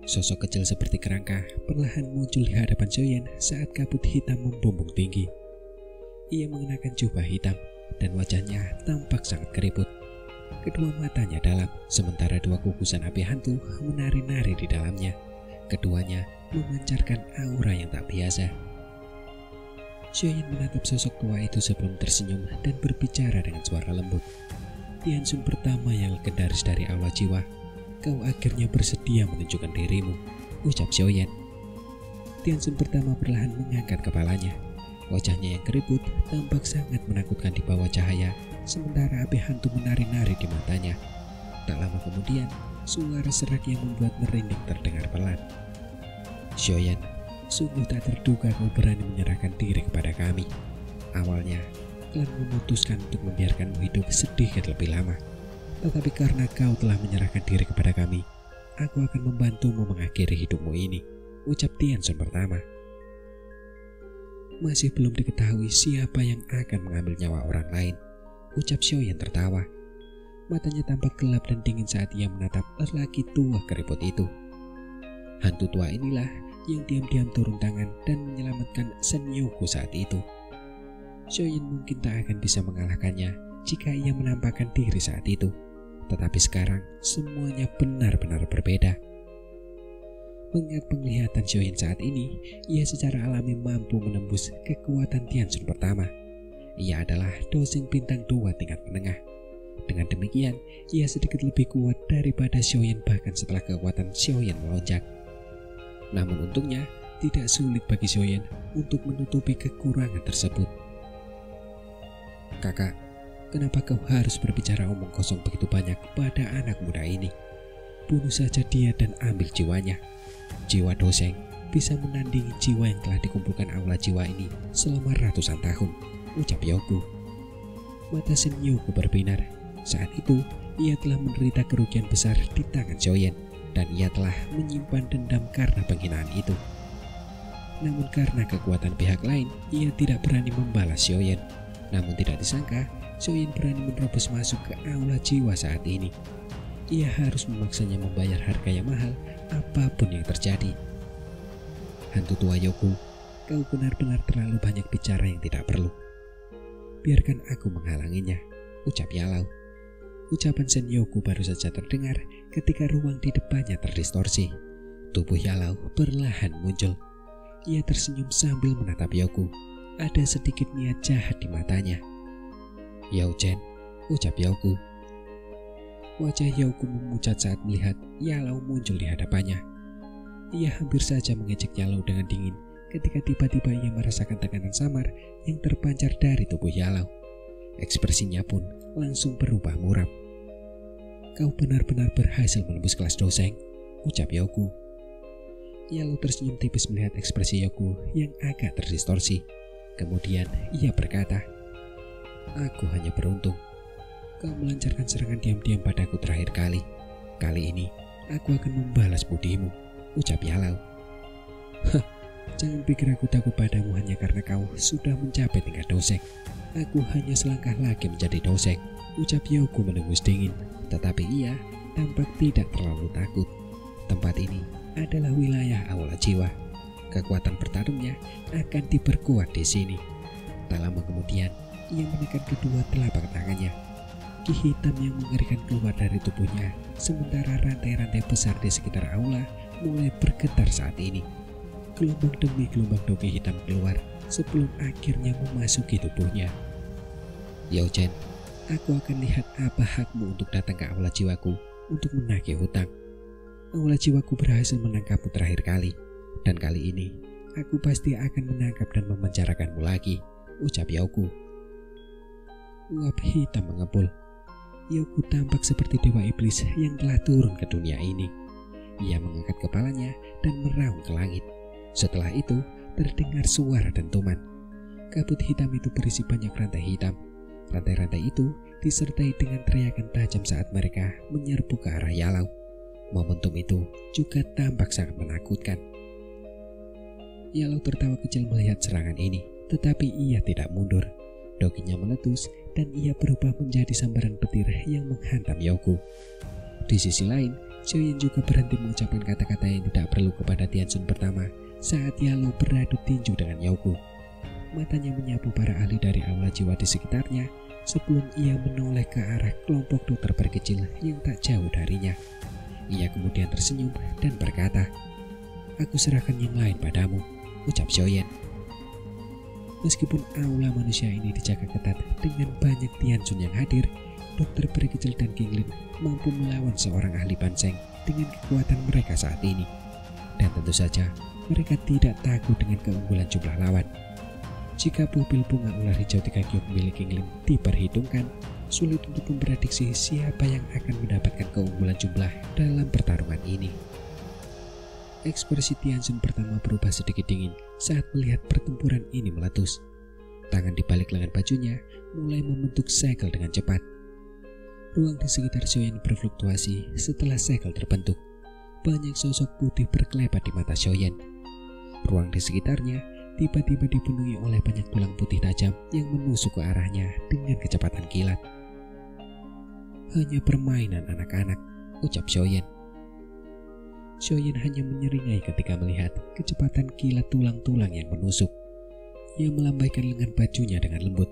Sosok kecil seperti kerangka perlahan muncul di hadapan Xiaoyan saat kabut hitam membumbung tinggi. Ia mengenakan jubah hitam dan wajahnya tampak sangat keriput. Kedua matanya dalam, sementara dua kukusan api hantu menari-nari di dalamnya. Keduanya memancarkan aura yang tak biasa. Xiaoyan menatap sosok tua itu sebelum tersenyum dan berbicara dengan suara lembut. Tianxun pertama yang legendaris dari aula jiwa, kau akhirnya bersedia menunjukkan dirimu, ucap Xiaoyan. Tianxun pertama perlahan mengangkat kepalanya. Wajahnya yang keriput tampak sangat menakutkan di bawah cahaya, sementara api hantu menari-nari di matanya. Tak lama kemudian, suara serak yang membuat merinding terdengar pelan. Xiaoyan, sungguh tak terduga kau berani menyerahkan diri kepada kami. Awalnya, klan memutuskan untuk membiarkanmu hidup sedikit lebih lama. Tetapi karena kau telah menyerahkan diri kepada kami, aku akan membantumu mengakhiri hidupmu ini, ucap Tianxun pertama. Masih belum diketahui siapa yang akan mengambil nyawa orang lain, ucap Xiaoyan tertawa. Matanya tampak gelap dan dingin saat ia menatap lelaki tua keriput itu. Hantu tua inilah yang diam-diam turun tangan dan menyelamatkan Shen Youku saat itu. Xiaoyan mungkin tak akan bisa mengalahkannya jika ia menampakkan diri saat itu. Tetapi sekarang semuanya benar-benar berbeda. Mengingat penglihatan Xiaoyan saat ini, ia secara alami mampu menembus kekuatan Tianxun pertama. Ia adalah doseng bintang 2 tingkat menengah. Dengan demikian, ia sedikit lebih kuat daripada Xiaoyan bahkan setelah kekuatan Xiaoyan melonjak. Namun untungnya, tidak sulit bagi Xiaoyan untuk menutupi kekurangan tersebut. Kakak, kenapa kau harus berbicara omong kosong begitu banyak pada anak muda ini? Bunuh saja dia dan ambil jiwanya. Jiwa doseng bisa menandingi jiwa yang telah dikumpulkan aula jiwa ini selama ratusan tahun, ucap Youku. Mata Shen Youku berbinar. Saat itu, ia telah menderita kerugian besar di tangan Xiaoyan, dan ia telah menyimpan dendam karena penghinaan itu. Namun karena kekuatan pihak lain, ia tidak berani membalas Xiaoyan. Namun tidak disangka, Xiaoyan berani menerobos masuk ke aula jiwa saat ini. Ia harus memaksanya membayar harga yang mahal apapun yang terjadi. Hantu tua Youku, kau benar-benar terlalu banyak bicara yang tidak perlu. Biarkan aku menghalanginya, ucap Yalau. Ucapan Shen Youku baru saja terdengar ketika ruang di depannya terdistorsi. Tubuh Yalau perlahan muncul. Ia tersenyum sambil menatap Youku. Ada sedikit niat jahat di matanya. Yao Chen, ucap Youku. Wajah Youku memucat saat melihat Yalau muncul di hadapannya. Ia hampir saja mengejek Yalau dengan dingin ketika tiba-tiba ia merasakan tekanan samar yang terpancar dari tubuh Yalau. Ekspresinya pun langsung berubah muram. Kau benar-benar berhasil menembus kelas doseng, ucap Youku. Yalau tersenyum tipis melihat ekspresi Youku yang agak terdistorsi. Kemudian ia berkata, aku hanya beruntung. Kau melancarkan serangan diam-diam padaku terakhir kali. Kali ini aku akan membalas budimu, ucap Yalau. Hah, jangan pikir aku takut padamu hanya karena kau sudah mencapai tingkat doseng. Aku hanya selangkah lagi menjadi doseng, ucap Youku mendengus dingin. Tetapi ia tampak tidak terlalu takut. Tempat ini adalah wilayah aula jiwa. Kekuatan bertarungnya akan diperkuat di sini. Tak lama kemudian, ia menekan kedua telapak tangannya. Ki hitam yang mengerikan keluar dari tubuhnya, sementara rantai-rantai besar di sekitar aula mulai bergetar saat ini. Gelombang demi gelombang dogi hitam keluar sebelum akhirnya memasuki tubuhnya. Yao Chen, aku akan lihat apa hakmu untuk datang ke aula jiwaku untuk menagih hutang. Aula jiwaku berhasil menangkapmu terakhir kali, dan kali ini aku pasti akan menangkap dan memenjarakanmu lagi, ucap Youku. Uap hitam mengepul. Youku tampak seperti dewa iblis yang telah turun ke dunia ini. Ia mengangkat kepalanya dan meraung ke langit. Setelah itu terdengar suara dentuman. Kabut hitam itu berisi banyak rantai hitam. Rantai-rantai itu disertai dengan teriakan tajam saat mereka menyerbu ke arah Yalau. Momentum itu juga tampak sangat menakutkan. Yalau tertawa kecil melihat serangan ini, tetapi ia tidak mundur. Doginya meletus dan ia berubah menjadi sambaran petir yang menghantam Youku. Di sisi lain, Xiaoyan juga berhenti mengucapkan kata-kata yang tidak perlu kepada Tianxun pertama saat Yalo beradu tinju dengan Youku. Matanya menyapu para ahli dari aula jiwa di sekitarnya sebelum ia menoleh ke arah kelompok dokter berkecil yang tak jauh darinya. Ia kemudian tersenyum dan berkata, "Aku serahkan yang lain padamu," ucap Xiaoyan. Meskipun aula manusia ini dijaga ketat dengan banyak Tianxun yang hadir, dokter berkecil dan King Lin mampu melawan seorang ahli panceng dengan kekuatan mereka saat ini. Dan tentu saja mereka tidak takut dengan keunggulan jumlah lawan. Jika pupil bunga ular hijau 3 giok milik King Lin diperhitungkan, sulit untuk memprediksi siapa yang akan mendapatkan keunggulan jumlah dalam pertarungan ini. Ekspresi Tianxun pertama berubah sedikit dingin saat melihat pertempuran ini meletus. Tangan di balik lengan bajunya mulai membentuk segel dengan cepat. Ruang di sekitar Xiaoyan berfluktuasi setelah segel terbentuk. Banyak sosok putih berkelebat di mata Xiaoyan. Ruang di sekitarnya tiba-tiba dipenuhi oleh banyak tulang putih tajam yang menusuk ke arahnya dengan kecepatan kilat. "Hanya permainan anak-anak," ucap Xiaoyan. Xiaoyan hanya menyeringai ketika melihat kecepatan kilat tulang-tulang yang menusuk. Ia melambaikan lengan bajunya dengan lembut,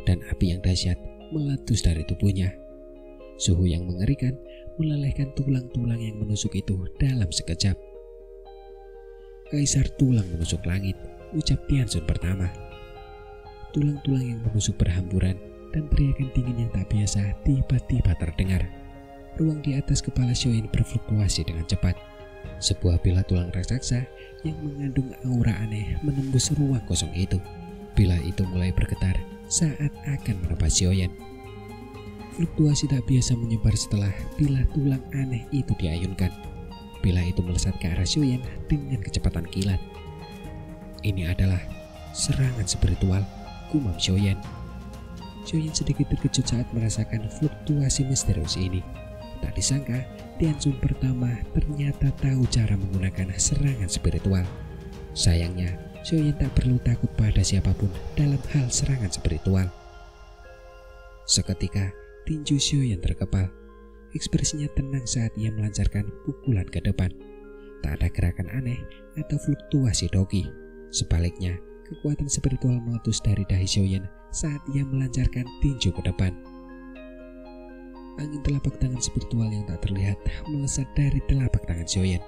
dan api yang dahsyat meletus dari tubuhnya. Suhu yang mengerikan melelehkan tulang-tulang yang menusuk itu dalam sekejap. "Kaisar tulang menusuk langit," ucap Tianxun pertama. Tulang-tulang yang menusuk berhamburan dan teriakan dingin yang tak biasa tiba-tiba terdengar. Ruang di atas kepala Xiaoyan berfluktuasi dengan cepat. Sebuah bilah tulang raksasa yang mengandung aura aneh menembus ruang kosong itu. Bilah itu mulai bergetar saat akan menebas Xiaoyan. Fluktuasi tak biasa menyebar setelah bilah tulang aneh itu diayunkan. Bilah itu melesat ke arah Xiaoyan dengan kecepatan kilat. "Ini adalah serangan spiritual," gumam Xiaoyan. Xiaoyan sedikit terkejut saat merasakan fluktuasi misterius ini. Tak disangka, Tianxun pertama ternyata tahu cara menggunakan serangan spiritual. Sayangnya, Xiaoyan tak perlu takut pada siapapun dalam hal serangan spiritual. Seketika, tinju Xiaoyan terkepal. Ekspresinya tenang saat ia melancarkan pukulan ke depan. Tak ada gerakan aneh atau fluktuasi dogi. Sebaliknya, kekuatan spiritual meletus dari dahi Xiaoyan saat ia melancarkan tinju ke depan. Angin telapak tangan spiritual yang tak terlihat melesat dari telapak tangan Xiaoyan.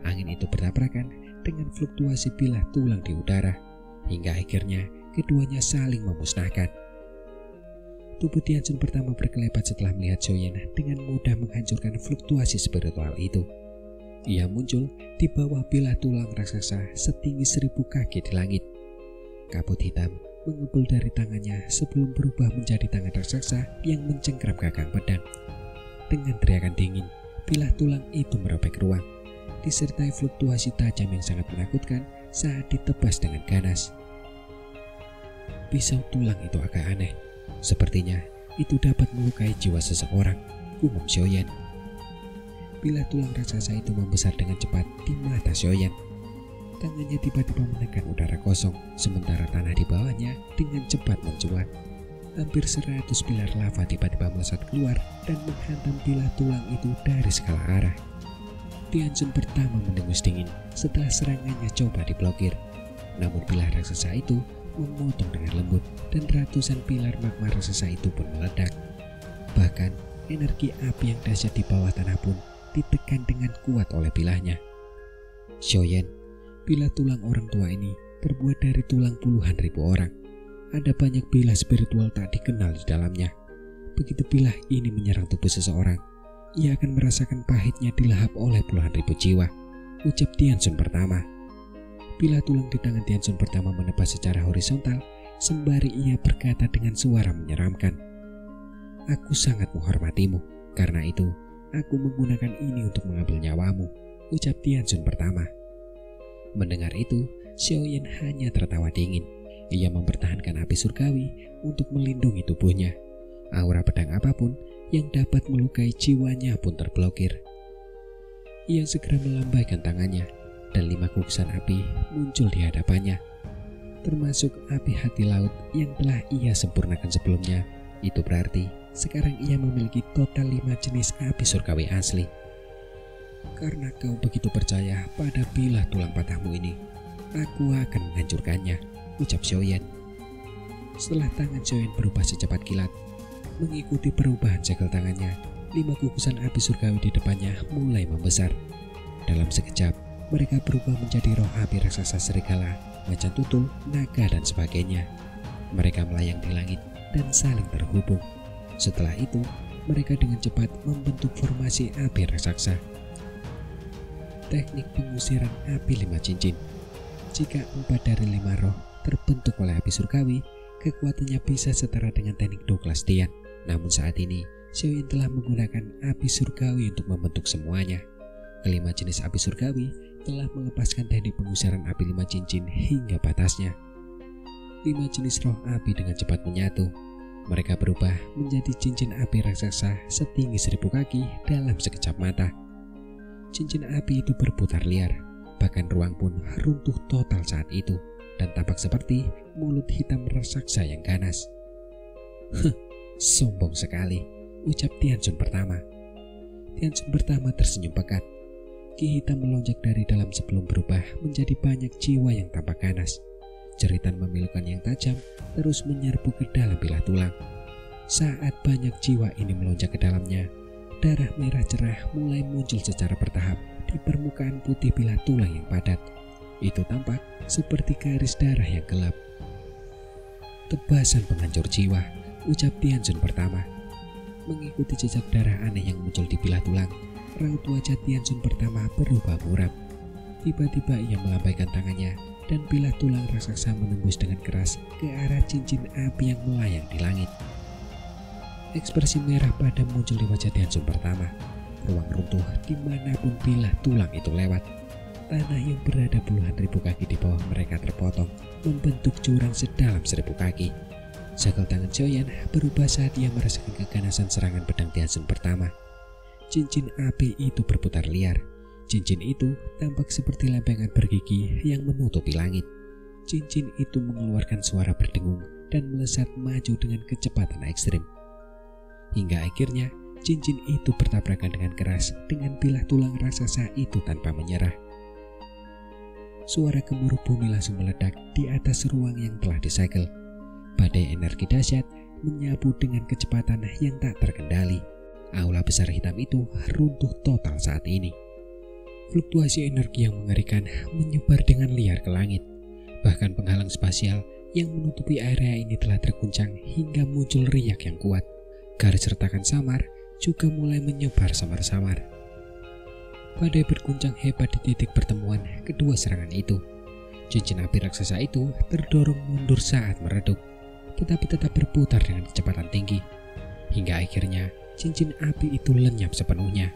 Angin itu bertabrakan dengan fluktuasi bilah tulang di udara, hingga akhirnya keduanya saling memusnahkan. Tubuh Tianxun pertama berkelebat setelah melihat Xiaoyan dengan mudah menghancurkan fluktuasi spiritual itu. Ia muncul di bawah bilah tulang raksasa setinggi 1000 kaki di langit. Kabut hitam mengepul dari tangannya sebelum berubah menjadi tangan raksasa yang mencengkram gagang pedang. Dengan teriakan dingin, bilah tulang itu merobek ruang, disertai fluktuasi tajam yang sangat menakutkan saat ditebas dengan ganas. Pisau tulang itu agak aneh. Sepertinya itu dapat melukai jiwa seseorang, gumam Xiaoyan. Bilah tulang raksasa itu membesar dengan cepat di mata Xiaoyan. Tangannya tiba-tiba menekan udara kosong, sementara tanah di bawahnya dengan cepat mencuat. Hampir 100 pilar lava tiba-tiba melesat keluar dan menghantam bilah tulang itu dari segala arah. Tianxun pertama mendengus dingin setelah serangannya coba diblokir. Namun bilah raksasa itu memotong dengan lembut dan ratusan pilar magma raksasa itu pun meledak. Bahkan energi api yang dahsyat di bawah tanah pun ditekan dengan kuat oleh bilahnya. "Xiaoyan, bilah tulang orang tua ini terbuat dari tulang puluhan ribu orang. Ada banyak bilah spiritual tak dikenal di dalamnya. Begitu bilah ini menyerang tubuh seseorang, ia akan merasakan pahitnya dilahap oleh puluhan ribu jiwa," ucap Tianxun pertama. Bilah tulang di tangan Tianxun pertama menebas secara horizontal sembari ia berkata dengan suara menyeramkan, "Aku sangat menghormatimu, karena itu aku menggunakan ini untuk mengambil nyawamu," ucap Tianxun pertama. Mendengar itu, Xiaoyan hanya tertawa dingin. Ia mempertahankan api surgawi untuk melindungi tubuhnya. Aura pedang apapun yang dapat melukai jiwanya pun terblokir. Ia segera melambaikan tangannya, dan 5 gugusan api muncul di hadapannya, termasuk api hati laut yang telah ia sempurnakan sebelumnya. Itu berarti sekarang ia memiliki total 5 jenis api surgawi asli. Karena kau begitu percaya pada bilah tulang patahmu ini, aku akan menghancurkannya, ucap Xiaoyan. Setelah tangan Xiaoyan berubah secepat kilat, mengikuti perubahan segel tangannya, 5 gugusan api surgawi di depannya mulai membesar. Dalam sekejap, mereka berubah menjadi roh api raksasa serigala, macan tutul, naga, dan sebagainya. Mereka melayang di langit dan saling terhubung. Setelah itu, mereka dengan cepat membentuk formasi api raksasa. Teknik pengusiran api 5 cincin. Jika 4 dari 5 roh terbentuk oleh api surgawi, kekuatannya bisa setara dengan teknik Douglas Tian. Namun saat ini, Xiaoyan telah menggunakan api surgawi untuk membentuk semuanya. Kelima jenis api surgawi telah melepaskan teknik pengusiran api 5 cincin hingga batasnya. 5 jenis roh api dengan cepat menyatu. Mereka berubah menjadi cincin api raksasa setinggi 1000 kaki dalam sekejap mata. Cincin api itu berputar liar, bahkan ruang pun runtuh total saat itu, dan tampak seperti mulut hitam raksasa yang ganas. Sombong sekali, ucap Tianxun pertama. Tianxun pertama tersenyum pekat. Ki hitam melonjak dari dalam sebelum berubah menjadi banyak jiwa yang tampak ganas. Jeritan memilukan yang tajam terus menyerbu ke dalam bilah tulang. Saat banyak jiwa ini melonjak ke dalamnya, darah merah cerah mulai muncul secara bertahap di permukaan putih bilah tulang yang padat. Itu tampak seperti garis darah yang gelap. Tebasan penghancur jiwa, ucap Tianxun pertama. Mengikuti jejak darah aneh yang muncul di bilah tulang, raut wajah Tianxun pertama berubah muram. Tiba-tiba ia melambaikan tangannya dan bilah tulang raksasa menembus dengan keras ke arah cincin api yang melayang di langit. Ekspresi merah padam muncul di wajah Tianxun pertama. Ruang runtuh dimanapun bilah tulang itu lewat. Tanah yang berada puluhan ribu kaki di bawah mereka terpotong, membentuk jurang sedalam 1000 kaki. Segel tangan Xiaoyan berubah saat ia merasakan keganasan serangan pedang Tianxun pertama. Cincin api itu berputar liar. Cincin itu tampak seperti lempengan bergigi yang menutupi langit. Cincin itu mengeluarkan suara berdengung dan melesat maju dengan kecepatan ekstrim. Hingga akhirnya cincin itu bertabrakan dengan keras dengan bilah tulang raksasa itu tanpa menyerah. Suara gemuruh bumi langsung meledak di atas ruang yang telah disegel. Badai energi dahsyat menyapu dengan kecepatan yang tak terkendali. Aula besar hitam itu runtuh total saat ini. Fluktuasi energi yang mengerikan menyebar dengan liar ke langit. Bahkan penghalang spasial yang menutupi area ini telah terguncang hingga muncul riak yang kuat. Garis retakan samar juga mulai menyebar samar-samar. Badai berguncang hebat di titik pertemuan kedua serangan itu. Cincin api raksasa itu terdorong mundur saat meredup, tetapi tetap berputar dengan kecepatan tinggi. Hingga akhirnya cincin api itu lenyap sepenuhnya.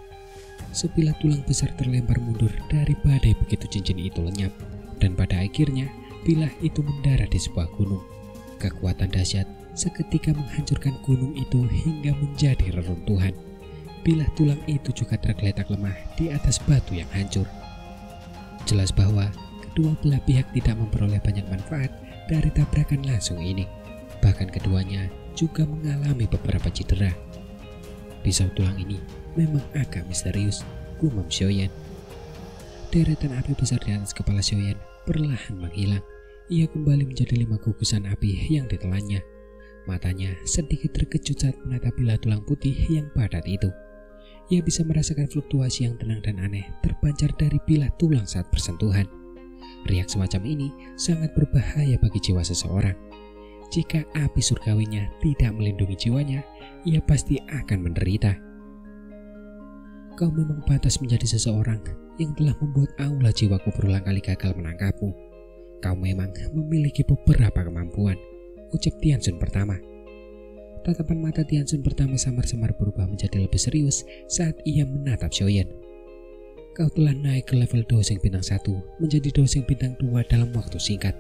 Sebilah tulang besar terlempar mundur dari badai begitu cincin itu lenyap, dan pada akhirnya bilah itu mendarat di sebuah gunung. Kekuatan dahsyat seketika menghancurkan gunung itu hingga menjadi reruntuhan. Bilah tulang itu juga tergeletak lemah di atas batu yang hancur. Jelas bahwa kedua belah pihak tidak memperoleh banyak manfaat dari tabrakan langsung ini. Bahkan keduanya juga mengalami beberapa cedera. Pisau tulang ini memang agak misterius, gumam Xiaoyan. Deretan api besar di atas kepala Xiaoyan perlahan menghilang. Ia kembali menjadi 5 gugusan api yang ditelannya. Matanya sedikit terkejut saat menatap bilah tulang putih yang padat itu. Ia bisa merasakan fluktuasi yang tenang dan aneh terpancar dari bilah tulang saat bersentuhan. Riak semacam ini sangat berbahaya bagi jiwa seseorang. Jika api surgawinya tidak melindungi jiwanya, ia pasti akan menderita. Kau memang pantas menjadi seseorang yang telah membuat aula jiwaku berulang kali gagal menangkapmu. Kau memang memiliki beberapa kemampuan, ucap Tianxun pertama. Tatapan mata Tianxun pertama samar-samar berubah menjadi lebih serius saat ia menatap Xiaoyan. Kau telah naik ke level doseng bintang 1 menjadi doseng bintang 2 dalam waktu singkat.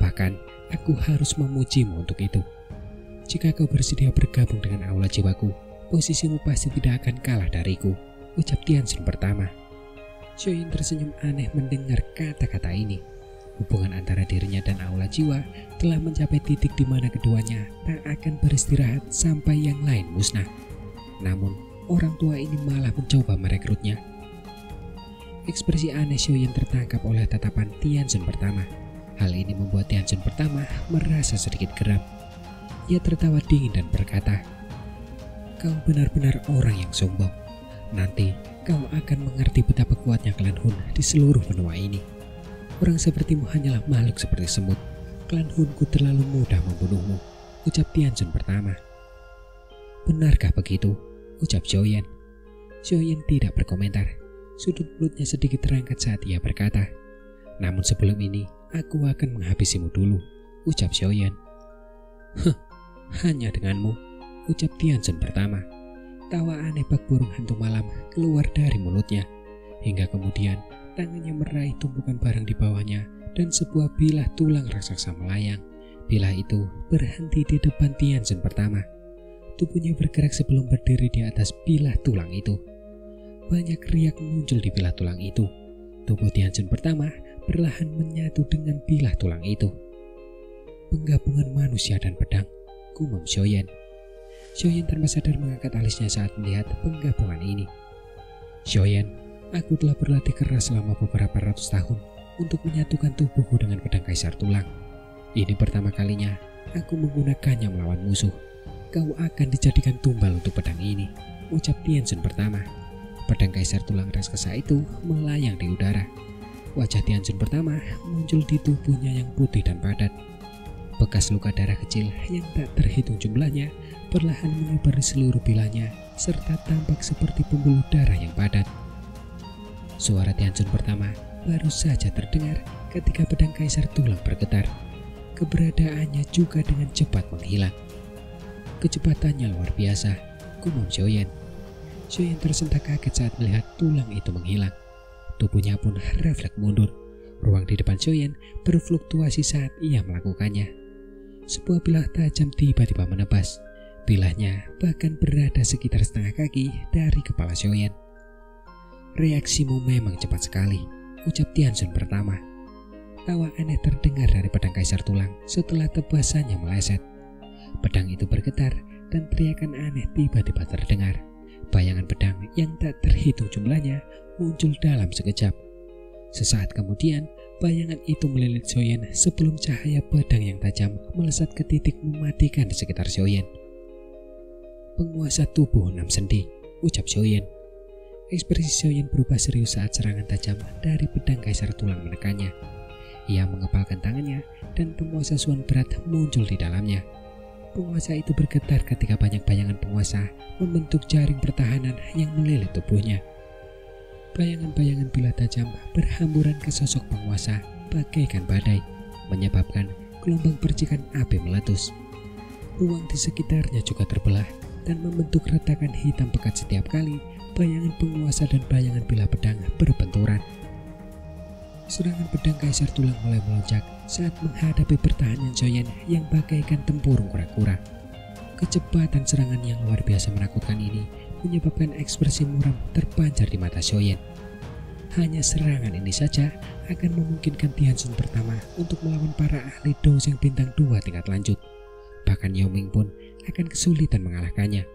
Bahkan, aku harus memujimu untuk itu. Jika kau bersedia bergabung dengan aula jiwaku, posisimu pasti tidak akan kalah dariku, ucap Tianxun pertama. Xiaoyan tersenyum aneh mendengar kata-kata ini. Hubungan antara dirinya dan aula jiwa telah mencapai titik di mana keduanya tak akan beristirahat sampai yang lain musnah. Namun, orang tua ini malah mencoba merekrutnya. Ekspresi aneh Xiaoyan tertangkap oleh tatapan Tianzhen pertama. Hal ini membuat Tianzhen pertama merasa sedikit geram. Ia tertawa dingin dan berkata, "Kau benar-benar orang yang sombong. Nanti kau akan mengerti betapa kuatnya klan Hun di seluruh benua ini. Orang sepertimu hanyalah makhluk seperti semut. Klan Hunku terlalu mudah membunuhmu," ucap Tianzhen pertama. "Benarkah begitu?" ucap Xiaoyan. Xiaoyan tidak berkomentar. Sudut mulutnya sedikit terangkat saat ia berkata, "Namun sebelum ini, aku akan menghabisimu dulu," ucap Xiaoyan. "Hanya denganmu," ucap Tianzhen pertama. Tawa aneh bak burung hantu malam keluar dari mulutnya, hingga kemudian tangannya meraih tumpukan barang di bawahnya dan sebuah bilah tulang raksasa melayang. Bilah itu berhenti di depan Tianzhen pertama. Tubuhnya bergerak sebelum berdiri di atas bilah tulang itu. Banyak riak muncul di bilah tulang itu. Tubuh Tianzhen pertama perlahan menyatu dengan bilah tulang itu. "Penggabungan manusia dan pedang," gumam Xiaoyan. Xiaoyan tanpa sadar mengangkat alisnya saat melihat penggabungan ini. "Xiaoyan, aku telah berlatih keras selama beberapa ratus tahun untuk menyatukan tubuhku dengan pedang kaisar tulang. Ini pertama kalinya aku menggunakannya melawan musuh. Kau akan dijadikan tumbal untuk pedang ini," ucap Tianzhen pertama. Pedang kaisar tulang raksasa itu melayang di udara. Wajah Tianzhen pertama muncul di tubuhnya yang putih dan padat. Bekas luka darah kecil yang tak terhitung jumlahnya perlahan menyebar di seluruh bilahnya, serta tampak seperti pembuluh darah yang padat. Suara Tianzhen pertama baru saja terdengar ketika pedang kaisar tulang bergetar. Keberadaannya juga dengan cepat menghilang. "Kecepatannya luar biasa," gumam Xiaoyan. Xiaoyan tersentak kaget saat melihat tulang itu menghilang. Tubuhnya pun refleks mundur. Ruang di depan Xiaoyan berfluktuasi saat ia melakukannya. Sebuah bilah tajam tiba-tiba menebas. Bilahnya bahkan berada sekitar setengah kaki dari kepala Xiaoyan. "Reaksimu memang cepat sekali," ucap Tianzhen pertama. Tawa aneh terdengar dari pedang kaisar tulang setelah tebasannya meleset. Pedang itu bergetar dan teriakan aneh tiba-tiba terdengar. Bayangan pedang yang tak terhitung jumlahnya muncul dalam sekejap. Sesaat kemudian, bayangan itu melilit Xiaoyan sebelum cahaya pedang yang tajam melesat ke titik mematikan di sekitar Xiaoyan. "Penguasa tubuh 6 sendi," ucap Xiaoyan. Ekspresi Xiaoyan berubah serius saat serangan tajam dari pedang kaisar tulang menekannya. Ia mengepalkan tangannya dan penguasa suan berat muncul di dalamnya. Penguasa itu bergetar ketika banyak bayangan penguasa membentuk jaring pertahanan yang melilit tubuhnya. Bayangan-bayangan bilah tajam berhamburan ke sosok penguasa bagaikan badai, menyebabkan gelombang percikan api meletus. Ruang di sekitarnya juga terbelah dan membentuk retakan hitam pekat setiap kali bayangan penguasa dan bayangan bilah pedang berbenturan. Serangan pedang kaisar tulang mulai melonjak saat menghadapi pertahanan Xiaoyan yang bagaikan tempurung kura-kura. Kecepatan serangan yang luar biasa menakutkan ini menyebabkan ekspresi muram terpancar di mata Xiaoyan. Hanya serangan ini saja akan memungkinkan Tianzhen pertama untuk melawan para ahli Doseng bintang 2 tingkat lanjut. Bahkan Yao Ming pun akan kesulitan mengalahkannya.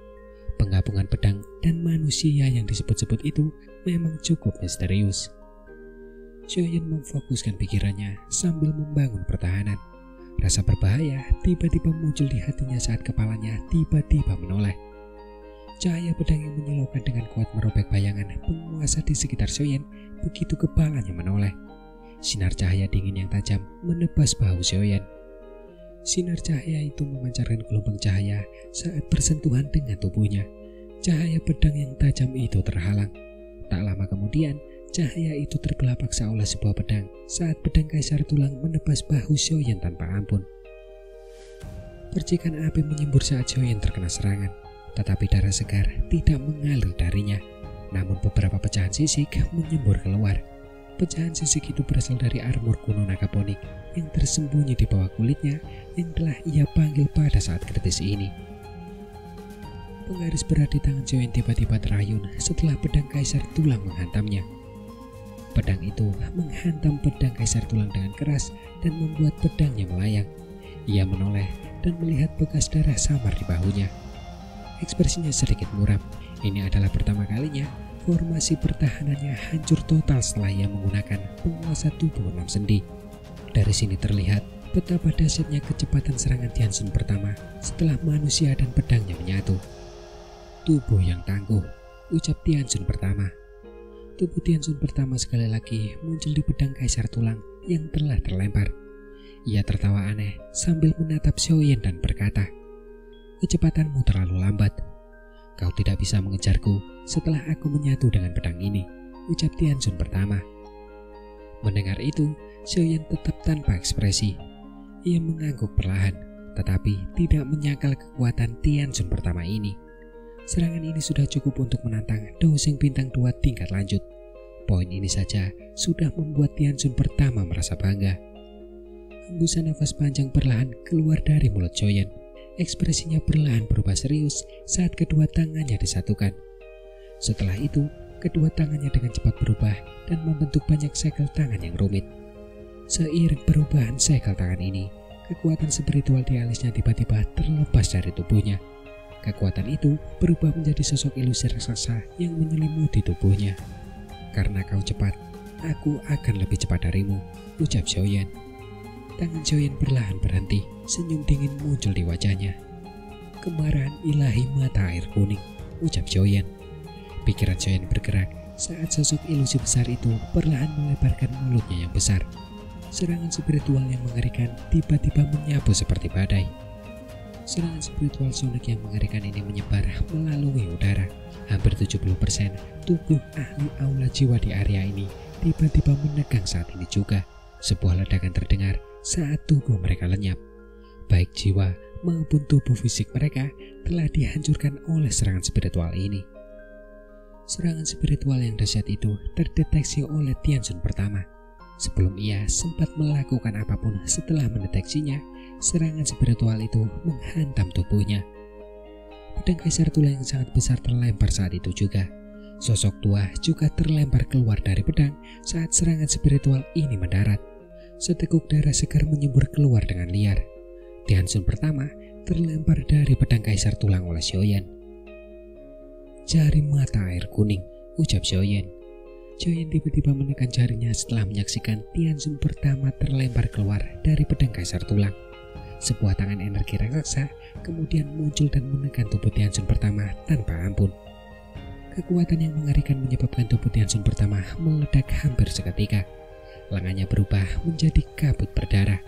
Penggabungan pedang dan manusia yang disebut-sebut itu memang cukup misterius. Xiaoyan memfokuskan pikirannya sambil membangun pertahanan. Rasa berbahaya tiba-tiba muncul di hatinya saat kepalanya tiba-tiba menoleh. Cahaya pedang yang menyilaukan dengan kuat merobek bayangan penguasa di sekitar Xiaoyan begitu kepalanya menoleh. Sinar cahaya dingin yang tajam menebas bahu Xiaoyan. Sinar cahaya itu memancarkan gelombang cahaya saat bersentuhan dengan tubuhnya. Cahaya pedang yang tajam itu terhalang. Tak lama kemudian, cahaya itu terbelah paksa oleh sebuah pedang saat pedang kaisar tulang menebas bahu Xiaoyan tanpa ampun. Percikan api menyembur saat Xiaoyan terkena serangan, tetapi darah segar tidak mengalir darinya. Namun beberapa pecahan sisik menyembur keluar. Pecahan sisik itu berasal dari armor kuno naga ponik yang tersembunyi di bawah kulitnya yang telah ia panggil pada saat kritis ini. Penggaris berat di tangan Xiaoyan tiba-tiba terayun setelah pedang kaisar tulang menghantamnya. Pedang itu menghantam pedang kaisar tulang dengan keras dan membuat pedangnya melayang. Ia menoleh dan melihat bekas darah samar di bahunya. Ekspresinya sedikit muram. Ini adalah pertama kalinya Formasi pertahanannya hancur total setelah ia menggunakan penguasa tubuh 6 sendi. Dari sini terlihat betapa dahsyatnya kecepatan serangan Tianzun pertama setelah manusia dan pedangnya menyatu. Tubuh yang tangguh, ucap Tianzun pertama. Tubuh Tianzun pertama sekali lagi muncul di pedang Kaisar Tulang yang telah terlempar. Ia tertawa aneh sambil menatap Xiaoyan dan berkata, "Kecepatanmu terlalu lambat. Kau tidak bisa mengejarku setelah aku menyatu dengan pedang ini," ucap Tianzun pertama. Mendengar itu, Xiaoyan tetap tanpa ekspresi. Ia mengangguk perlahan, tetapi tidak menyangkal kekuatan Tianzun pertama ini. Serangan ini sudah cukup untuk menantang Doseng bintang 2 tingkat lanjut. Poin ini saja sudah membuat Tianzun pertama merasa bangga. Hembusan nafas panjang perlahan keluar dari mulut Xiaoyan. Ekspresinya perlahan berubah serius saat kedua tangannya disatukan. Setelah itu, kedua tangannya dengan cepat berubah dan membentuk banyak segel tangan yang rumit. Seiring perubahan segel tangan ini, kekuatan spiritual di alisnya tiba-tiba terlepas dari tubuhnya. Kekuatan itu berubah menjadi sosok ilusi raksasa yang menyelimuti tubuhnya. "Karena kau cepat, aku akan lebih cepat darimu," ucap Xiaoyan. Tangan Xiaoyan perlahan berhenti, senyum dingin muncul di wajahnya. "Kemarahan ilahi mata air kuning," ucap Xiaoyan. Pikiran Xiaoyan bergerak saat sosok ilusi besar itu perlahan melebarkan mulutnya yang besar. Serangan spiritual yang mengerikan tiba-tiba menyapu seperti badai. Serangan spiritual sonic yang mengerikan ini menyebar melalui udara. Hampir 70% tubuh ahli aula jiwa di area ini tiba-tiba menegang saat ini juga. Sebuah ledakan terdengar saat tubuh mereka lenyap. Baik jiwa maupun tubuh fisik mereka telah dihancurkan oleh serangan spiritual ini. Serangan spiritual yang dahsyat itu terdeteksi oleh Tianzun pertama. Sebelum ia sempat melakukan apapun setelah mendeteksinya, serangan spiritual itu menghantam tubuhnya. Pedang Kaisar Tulang yang sangat besar terlempar saat itu juga. Sosok tua juga terlempar keluar dari pedang saat serangan spiritual ini mendarat. Seteguk darah segar menyembur keluar dengan liar. Tianzun pertama terlempar dari pedang Kaisar Tulang oleh Xiaoyan. "Jari mata air kuning," ucap Xiaoyan. Xiaoyan tiba-tiba menekan jarinya setelah menyaksikan Tianzun pertama terlempar keluar dari pedang Kaisar Tulang. Sebuah tangan energi raksasa kemudian muncul dan menekan tubuh Tianzun pertama tanpa ampun. Kekuatan yang mengerikan menyebabkan tubuh Tianzun pertama meledak hampir seketika. Lengannya berubah menjadi kabut berdarah.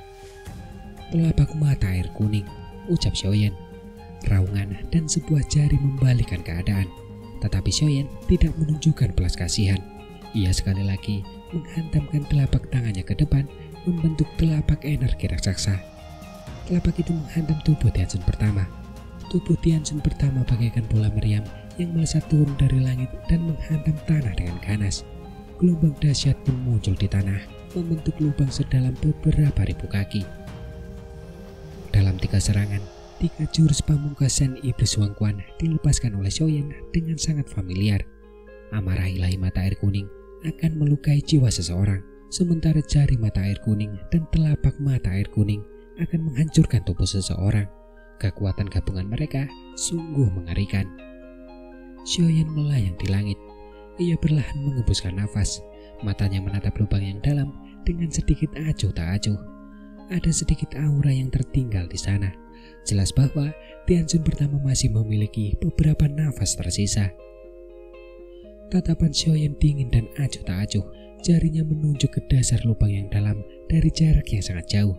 "Telapak mata air kuning," ucap Xiaoyan. Raungan dan sebuah jari membalikan keadaan. Tetapi Xiaoyan tidak menunjukkan belas kasihan. Ia sekali lagi menghantamkan telapak tangannya ke depan, membentuk telapak energi raksasa. Telapak itu menghantam tubuh Tianzun pertama. Tubuh Tianzun pertama bagaikan bola meriam yang melesat turun dari langit dan menghantam tanah dengan ganas. Gelombang dahsyat pun muncul di tanah, membentuk lubang sedalam beberapa ribu kaki. Dalam 3 serangan, 3 jurus pamungkasan iblis Wang Quan dilepaskan oleh Xiaoyan dengan sangat familiar. Amarah ilahi mata air kuning akan melukai jiwa seseorang, sementara jari mata air kuning dan telapak mata air kuning akan menghancurkan tubuh seseorang. Kekuatan gabungan mereka sungguh mengerikan. Xiaoyan melayang di langit. Ia perlahan mengembuskan nafas. Matanya menatap lubang yang dalam dengan sedikit acuh tak acuh. Ada sedikit aura yang tertinggal di sana. Jelas bahwa Tianzun pertama masih memiliki beberapa nafas tersisa. Tatapan Xiaoyan dingin dan acuh tak acuh. Jarinya menunjuk ke dasar lubang yang dalam dari jarak yang sangat jauh.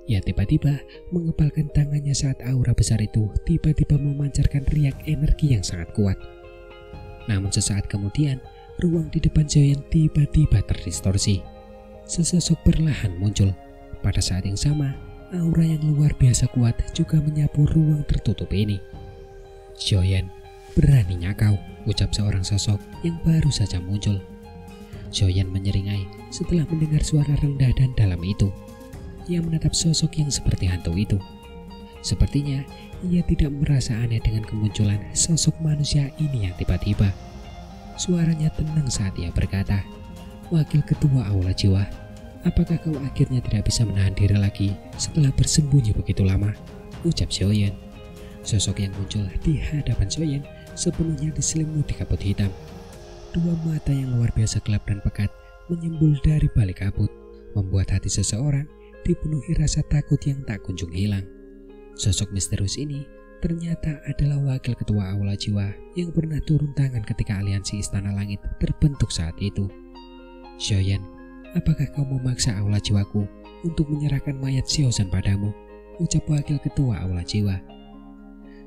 Ia tiba-tiba mengepalkan tangannya saat aura besar itu tiba-tiba memancarkan riak energi yang sangat kuat. Namun sesaat kemudian, ruang di depan Xiaoyan tiba-tiba terdistorsi. Sesosok perlahan muncul. Pada saat yang sama, aura yang luar biasa kuat juga menyapu ruang tertutup ini. "Xiaoyan, beraninya kau," ucap seorang sosok yang baru saja muncul. Xiaoyan menyeringai setelah mendengar suara rendah dan dalam itu. Ia menatap sosok yang seperti hantu itu. Sepertinya ia tidak merasa aneh dengan kemunculan sosok manusia ini yang tiba-tiba. Suaranya tenang saat ia berkata, "Wakil Ketua Aula Jiwa, apakah kau akhirnya tidak bisa menahan diri lagi setelah bersembunyi begitu lama?" ucap Xiaoyan. Sosok yang muncul di hadapan Xiaoyan sepenuhnya diselimuti kabut hitam. Dua mata yang luar biasa gelap dan pekat menyembul dari balik kabut, membuat hati seseorang dipenuhi rasa takut yang tak kunjung hilang. Sosok misterius ini ternyata adalah wakil ketua Aula Jiwa yang pernah turun tangan ketika aliansi Istana Langit terbentuk saat itu. Xiaoyan, apakah kau memaksa Aula Jiwaku untuk menyerahkan mayat Xiaozan padamu? Ucap wakil ketua Aula Jiwa.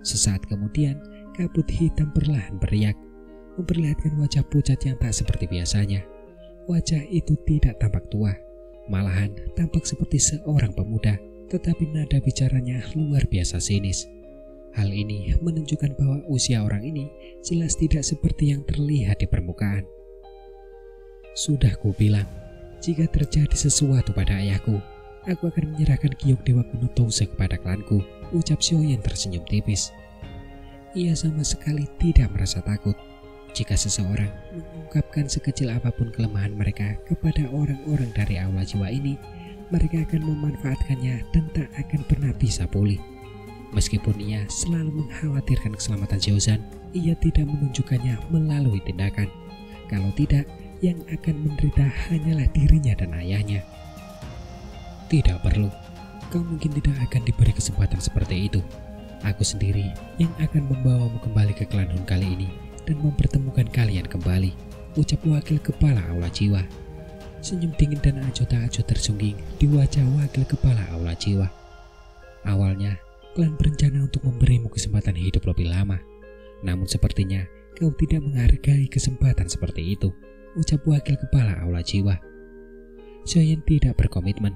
Sesaat kemudian, kabut hitam perlahan beriak, memperlihatkan wajah pucat yang tak seperti biasanya. Wajah itu tidak tampak tua, malahan tampak seperti seorang pemuda, tetapi nada bicaranya luar biasa sinis. Hal ini menunjukkan bahwa usia orang ini jelas tidak seperti yang terlihat di permukaan. Sudah kubilang, jika terjadi sesuatu pada ayahku, aku akan menyerahkan Giok Dewa Kuno Touse kepada klanku, ucap Xiaoyan tersenyum tipis. Ia sama sekali tidak merasa takut. Jika seseorang mengungkapkan sekecil apapun kelemahan mereka kepada orang-orang dari Aula Jiwa ini, mereka akan memanfaatkannya dan tak akan pernah bisa pulih. Meskipun ia selalu mengkhawatirkan keselamatan Xiaozan, ia tidak menunjukkannya melalui tindakan. Kalau tidak, yang akan menderita hanyalah dirinya dan ayahnya. Tidak perlu, kau mungkin tidak akan diberi kesempatan seperti itu. Aku sendiri yang akan membawamu kembali ke klan Hun kali ini dan mempertemukan kalian kembali, ucap wakil kepala Aula Jiwa. Senyum dingin dan acuh tak acuh tersungging di wajah wakil kepala Aula Jiwa. Awalnya, klan berencana untuk memberimu kesempatan hidup lebih lama. Namun sepertinya kau tidak menghargai kesempatan seperti itu, ucap wakil kepala Aula Jiwa. Xiaoyan tidak berkomitmen.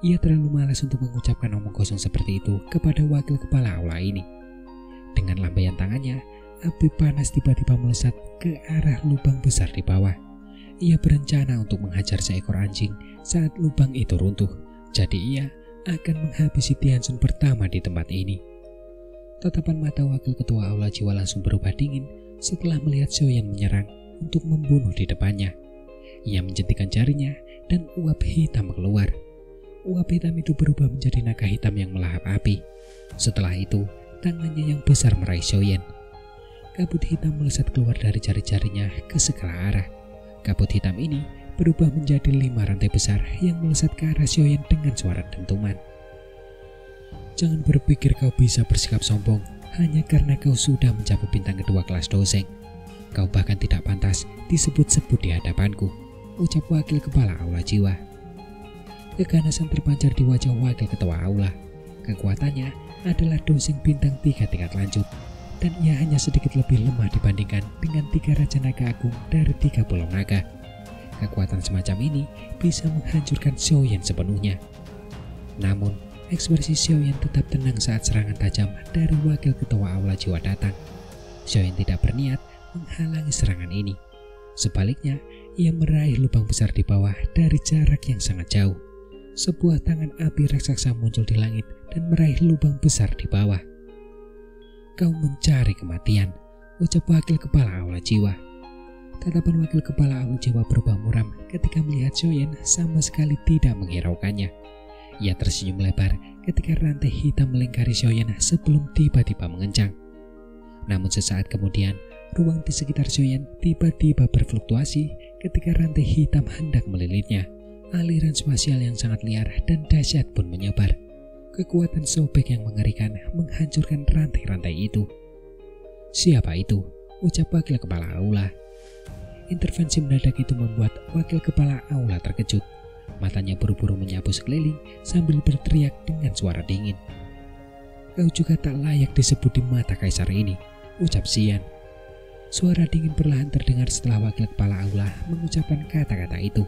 Ia terlalu malas untuk mengucapkan omong kosong seperti itu kepada wakil kepala aula ini. Dengan lambaian tangannya, api panas tiba-tiba melesat ke arah lubang besar di bawah. Ia berencana untuk menghajar seekor anjing saat lubang itu runtuh. Jadi ia akan menghabisi Tianzun pertama di tempat ini. Tatapan mata wakil ketua Aula Jiwa langsung berubah dingin setelah melihat Xiaoyan menyerang untuk membunuh di depannya. Ia menjentikan jarinya dan uap hitam keluar. Uap hitam itu berubah menjadi naga hitam yang melahap api. Setelah itu, tangannya yang besar meraih Xiaoyan. Kabut hitam melesat keluar dari jari-jarinya ke segala arah. Kabut hitam ini berubah menjadi 5 rantai besar yang melesat ke arah Xiaoyan dengan suara dentuman. Jangan berpikir kau bisa bersikap sombong hanya karena kau sudah mencapai bintang kedua kelas Doseng. Kau bahkan tidak pantas disebut-sebut di hadapanku, ucap wakil kepala Aula Jiwa. Keganasan terpancar di wajah wakil ketua aula. Kekuatannya adalah Doseng bintang 3 tingkat lanjut, dan ia hanya sedikit lebih lemah dibandingkan dengan 3 Raja Naga Agung dari 3 Pulau Naga. Kekuatan semacam ini bisa menghancurkan Xiaoyan sepenuhnya. Namun, ekspresi Xiaoyan tetap tenang saat serangan tajam dari wakil ketua Aula Jiwa datang. Xiaoyan tidak berniat menghalangi serangan ini. Sebaliknya, ia meraih lubang besar di bawah dari jarak yang sangat jauh. Sebuah tangan api raksasa muncul di langit dan meraih lubang besar di bawah. Kau mencari kematian, ucap wakil kepala Aula Jiwa. Tatapan wakil kepala Aula Jiwa berubah muram ketika melihat Xiaoyan sama sekali tidak menghiraukannya. Ia tersenyum lebar ketika rantai hitam melingkari Xiaoyan sebelum tiba-tiba mengencang. Namun sesaat kemudian, ruang di sekitar Xiaoyan tiba-tiba berfluktuasi ketika rantai hitam hendak melilitnya. Aliran spasial yang sangat liar dan dahsyat pun menyebar. Kekuatan sobek yang mengerikan menghancurkan rantai-rantai itu. Siapa itu? Ucap wakil kepala aula. Intervensi mendadak itu membuat wakil kepala aula terkejut. Matanya buru-buru menyapu sekeliling sambil berteriak dengan suara dingin. Kau juga tak layak disebut di mata kaisar ini, ucap Xian. Suara dingin perlahan terdengar setelah wakil kepala aula mengucapkan kata-kata itu.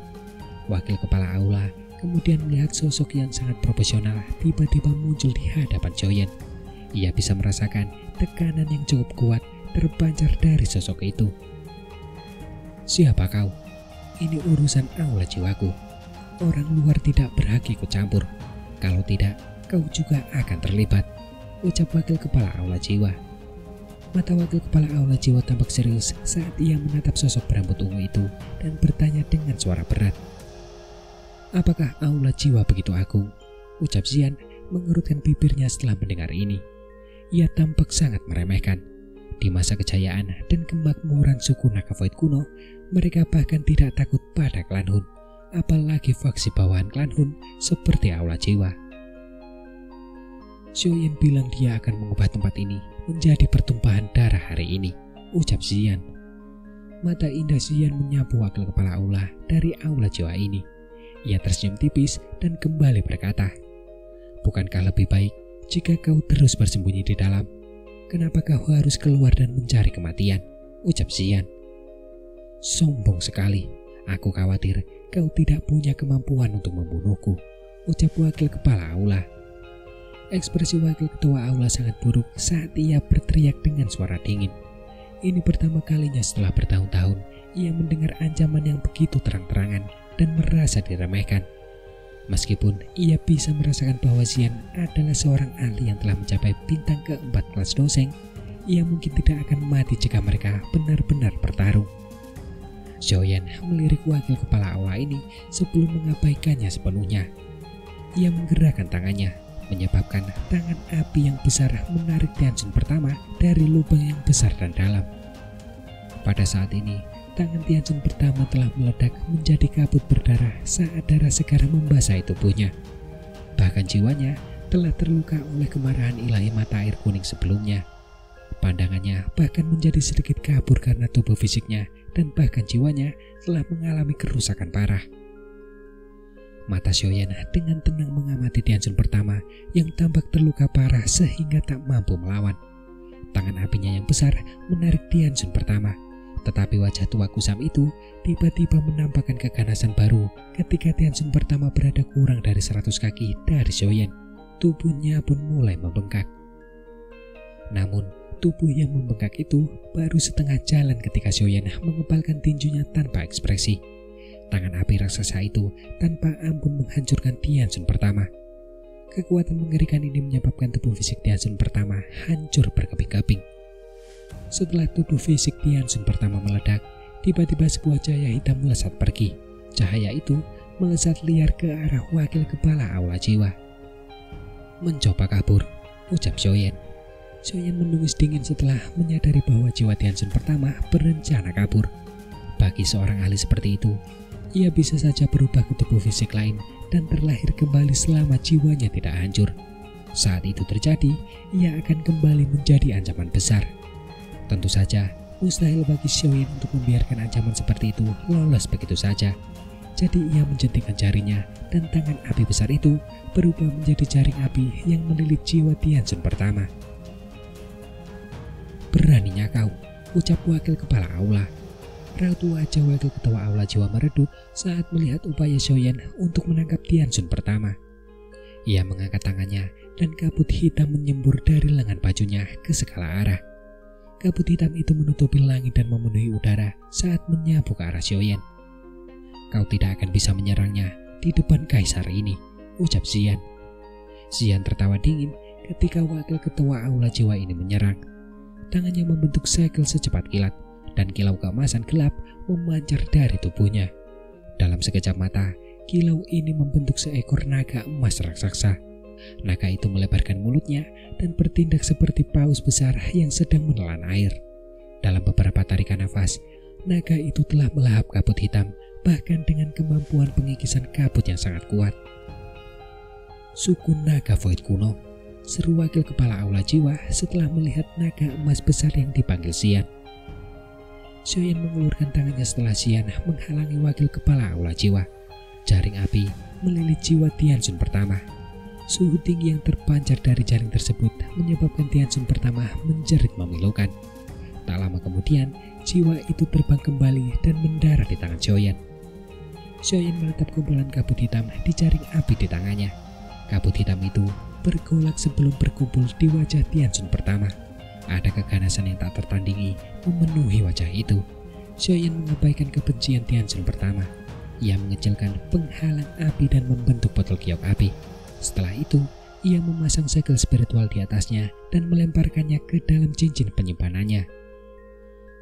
Wakil kepala aula kemudian melihat sosok yang sangat profesional tiba-tiba muncul di hadapan Xiaoyan. Ia bisa merasakan tekanan yang cukup kuat terpancar dari sosok itu. Siapa kau? Ini urusan aula jiwaku. Orang luar tidak berhak ikut campur. Kalau tidak, kau juga akan terlibat, ucap wakil kepala aula jiwa. Mata wakil kepala aula jiwa tampak serius saat ia menatap sosok berambut ungu itu dan bertanya dengan suara berat. Apakah aula jiwa begitu agung? Ucap Xian mengerutkan bibirnya setelah mendengar ini. Ia tampak sangat meremehkan. Di masa kejayaan dan kemakmuran suku naga Void kuno, mereka bahkan tidak takut pada klan Hun, apalagi faksi bawahan klan Hun seperti Aula Jiwa. Xiaoyan bilang dia akan mengubah tempat ini menjadi pertumpahan darah hari ini, ucap Xian. Mata indah Xian menyapu wakil kepala aula dari Aula Jiwa ini. Ia tersenyum tipis dan kembali berkata, "Bukankah lebih baik jika kau terus bersembunyi di dalam? Kenapa kau harus keluar dan mencari kematian?" ucap Xian. "Sombong sekali. Aku khawatir kau tidak punya kemampuan untuk membunuhku," ucap wakil kepala aula. Ekspresi wakil ketua aula sangat buruk saat ia berteriak dengan suara dingin. Ini pertama kalinya setelah bertahun-tahun ia mendengar ancaman yang begitu terang-terangan dan merasa diremehkan. Meskipun ia bisa merasakan bahwa Xian adalah seorang ahli yang telah mencapai bintang keempat kelas doseng, ia mungkin tidak akan mati jika mereka benar-benar bertarung. Xiaoyan melirik wakil kepala aula ini sebelum mengabaikannya sepenuhnya. Ia menggerakkan tangannya, menyebabkan tangan api yang besar menarik Tianjun pertama dari lubang yang besar dan dalam. Pada saat ini, tangan Tianjun pertama telah meledak menjadi kabut berdarah saat darah segar membasahi tubuhnya. Bahkan jiwanya telah terluka oleh kemarahan ilahi mata air kuning sebelumnya. Pandangannya bahkan menjadi sedikit kabur karena tubuh fisiknya dan bahkan jiwanya telah mengalami kerusakan parah. Mata Xiaoyan dengan tenang mengamati Tianjun pertama yang tampak terluka parah sehingga tak mampu melawan. Tangan apinya yang besar menarik Tianjun pertama. Tetapi wajah tua kusam itu tiba-tiba menampakkan keganasan baru ketika Tianjun pertama berada kurang dari 100 kaki dari Xiaoyan. Tubuhnya pun mulai membengkak. Namun, tubuh yang membengkak itu baru setengah jalan ketika Xiaoyan mengebalkan tinjunya tanpa ekspresi. Tangan api raksasa itu tanpa ampun menghancurkan Tianjun pertama. Kekuatan mengerikan ini menyebabkan tubuh fisik Tianjun pertama hancur berkeping-keping. Setelah tubuh fisik Tianjun pertama meledak, tiba-tiba sebuah cahaya hitam melesat pergi. Cahaya itu melesat liar ke arah wakil kepala aula jiwa. "Mencoba kabur," ucap Xiaoyan. Xiaoyan mendengus dingin setelah menyadari bahwa jiwa Tianjun pertama berencana kabur. Bagi seorang ahli seperti itu, ia bisa saja berubah ke tubuh fisik lain dan terlahir kembali selama jiwanya tidak hancur. Saat itu terjadi, ia akan kembali menjadi ancaman besar. Tentu saja, mustahil bagi Xiaoyan untuk membiarkan ancaman seperti itu lolos begitu saja. Jadi ia menjentikkan jarinya dan tangan api besar itu berubah menjadi jaring api yang melilit jiwa Tianjun pertama. "Beraninya kau," ucap wakil kepala aula. Raut wajah wakil ketua aula jiwa meredup saat melihat upaya Xiaoyan untuk menangkap Tianjun pertama. Ia mengangkat tangannya dan kabut hitam menyembur dari lengan bajunya ke segala arah. Kabut hitam itu menutupi langit dan memenuhi udara saat menyapu ke arah Xiaoyan. "Kau tidak akan bisa menyerangnya di depan kaisar ini," ucap Xian. Xian tertawa dingin ketika wakil ketua aula jiwa ini menyerang. Tangannya membentuk segel secepat kilat dan kilau keemasan gelap memancar dari tubuhnya. Dalam sekejap mata, kilau ini membentuk seekor naga emas raksasa. Naga itu melebarkan mulutnya dan bertindak seperti paus besar yang sedang menelan air. Dalam beberapa tarikan nafas, naga itu telah melahap kabut hitam, bahkan dengan kemampuan pengikisan kabut yang sangat kuat. "Suku naga Void kuno," seru wakil kepala aula jiwa setelah melihat naga emas besar yang dipanggil Xian. Xiaoyan mengulurkan tangannya setelah Xian menghalangi wakil kepala aula jiwa. Jaring api melilit jiwa Tianjun pertama. Suhu tinggi yang terpancar dari jaring tersebut menyebabkan Tianjun pertama menjerit memilukan. Tak lama kemudian, jiwa itu terbang kembali dan mendarat di tangan Xiaoyan. Xiaoyan menatap kumpulan kabut hitam di jaring api di tangannya. Kabut hitam itu bergolak sebelum berkumpul di wajah Tianjun pertama. Ada keganasan yang tak tertandingi memenuhi wajah itu. Xiaoyan mengabaikan kebencian Tianjun pertama. Ia mengecilkan penghalang api dan membentuk botol giok api. Setelah itu, ia memasang segel spiritual di atasnya dan melemparkannya ke dalam cincin penyimpanannya.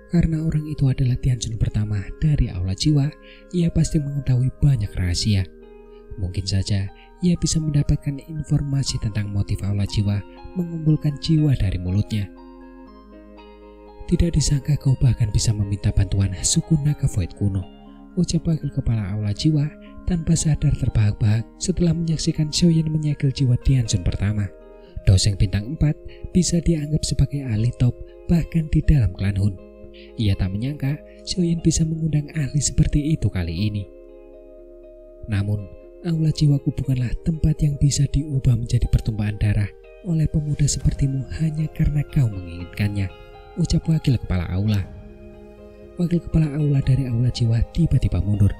Karena orang itu adalah Tianjun pertama dari aula jiwa, ia pasti mengetahui banyak rahasia. Mungkin saja ia bisa mendapatkan informasi tentang motif aula jiwa mengumpulkan jiwa dari mulutnya. Tidak disangka kau bahkan bisa meminta bantuan suku naga Void kuno, ucap wakil kepala aula jiwa tanpa sadar terbahak-bahak setelah menyaksikan Xiaoyan menyegel jiwa Tianzun pertama. Dosen bintang 4 bisa dianggap sebagai ahli top bahkan di dalam klan Hun. Ia tak menyangka Xiaoyan bisa mengundang ahli seperti itu kali ini. Namun, aula jiwaku bukanlah tempat yang bisa diubah menjadi pertumpahan darah oleh pemuda sepertimu hanya karena kau menginginkannya, ucap wakil kepala aula. Wakil kepala aula dari aula jiwa tiba-tiba mundur.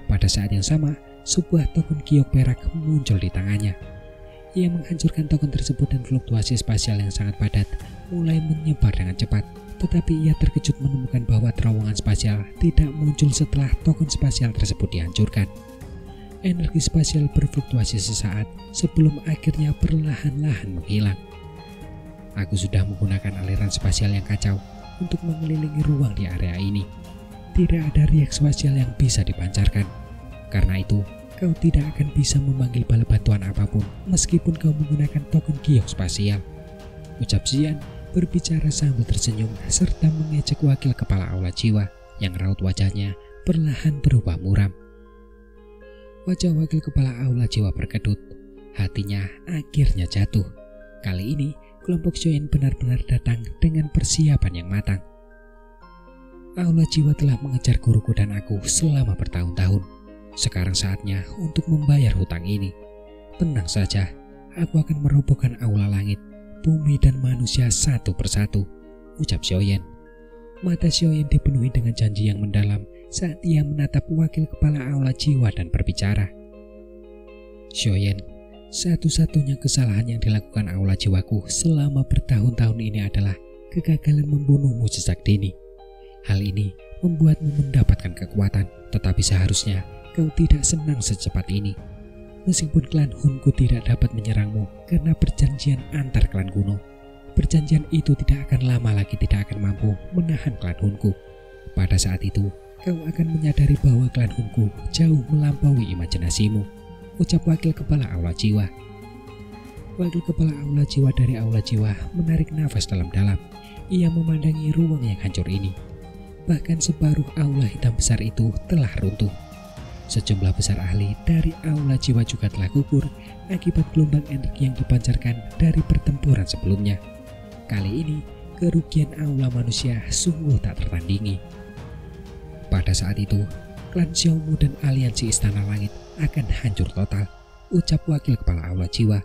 Pada saat yang sama, sebuah token giok perak muncul di tangannya. Ia menghancurkan token tersebut dan fluktuasi spasial yang sangat padat mulai menyebar dengan cepat. Tetapi ia terkejut menemukan bahwa terowongan spasial tidak muncul setelah token spasial tersebut dihancurkan. Energi spasial berfluktuasi sesaat sebelum akhirnya perlahan-lahan menghilang. Aku sudah menggunakan aliran spasial yang kacau untuk mengelilingi ruang di area ini. Tidak ada riak spasial yang bisa dipancarkan. Karena itu, kau tidak akan bisa memanggil bala bantuan apapun meskipun kau menggunakan token giok spasial, ucap Xian berbicara sambil tersenyum serta mengejek wakil kepala aula jiwa yang raut wajahnya perlahan berubah muram. Wajah wakil kepala aula jiwa berkedut, hatinya akhirnya jatuh. Kali ini kelompok Xiaoyan benar-benar datang dengan persiapan yang matang. Aula jiwa telah mengejar guruku dan aku selama bertahun-tahun. Sekarang saatnya untuk membayar hutang ini. Tenang saja, aku akan merobohkan aula langit, bumi dan manusia satu persatu, ucap Xiaoyan. Mata Xiaoyan dipenuhi dengan janji yang mendalam saat ia menatap wakil kepala aula jiwa dan berbicara. Xiaoyan, satu-satunya kesalahan yang dilakukan aula jiwaku selama bertahun-tahun ini adalah kegagalan membunuhmu sejak dini. Hal ini membuatmu mendapatkan kekuatan, tetapi seharusnya kau tidak senang secepat ini. Meskipun klan Hunku tidak dapat menyerangmu karena perjanjian antar klan kuno, perjanjian itu tidak akan lama lagi tidak akan mampu menahan klan Hunku. Pada saat itu, kau akan menyadari bahwa klan Hunku jauh melampaui imajinasimu, ucap wakil kepala aula jiwa. Wakil kepala aula jiwa dari aula jiwa menarik nafas dalam-dalam. Ia memandangi ruang yang hancur ini. Bahkan separuh aula hitam besar itu telah runtuh. Sejumlah besar ahli dari aula jiwa juga telah gugur akibat gelombang energi yang dipancarkan dari pertempuran sebelumnya. Kali ini, kerugian aula manusia sungguh tak tertandingi. Pada saat itu, klan Xiaomu dan aliansi Istana Langit akan hancur total, ucap wakil kepala aula jiwa.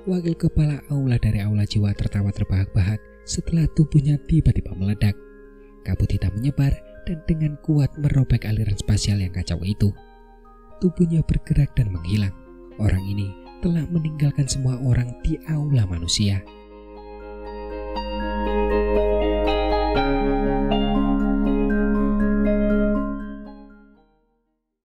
Wakil kepala aula dari aula jiwa tertawa terbahak-bahak setelah tubuhnya tiba-tiba meledak. Kabut hitam menyebar dan dengan kuat merobek aliran spasial yang kacau itu. Tubuhnya bergerak dan menghilang. Orang ini telah meninggalkan semua orang di aula manusia.